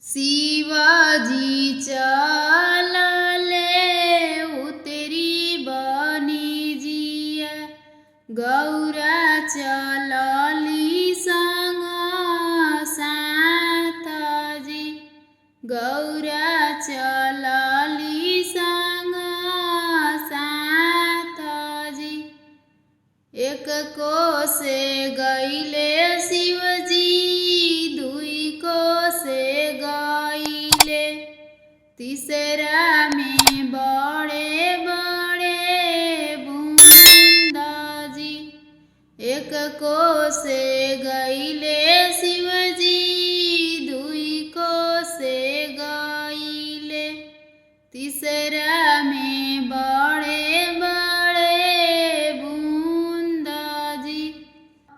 शिवाजी चलले उतरी बनिजिया, गौरा चलली संग साथजी। गौरा चलली संग साथजी। एक कोसे गईले शिवजी, दुई कोसे गईले, तीसरा में बड़े बड़े बूंदाजी। एक कोसे गईले शिवजी, दुई कोसे गईले, तीसरा में बड़े बड़े बूंदाजी।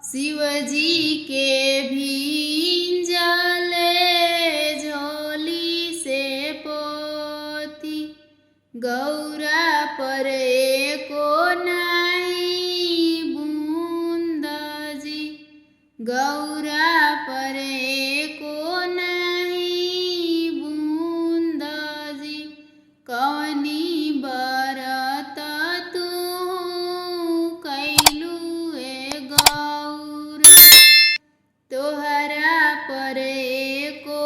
शिवजी के भींजले झोली से पोती, गौरा पर एको नहीं बूंदाजी। गौरा पर एको नहीं बूंदाजी। कवनी बरत तू कैलू ए गौरा, तोहरा पर एको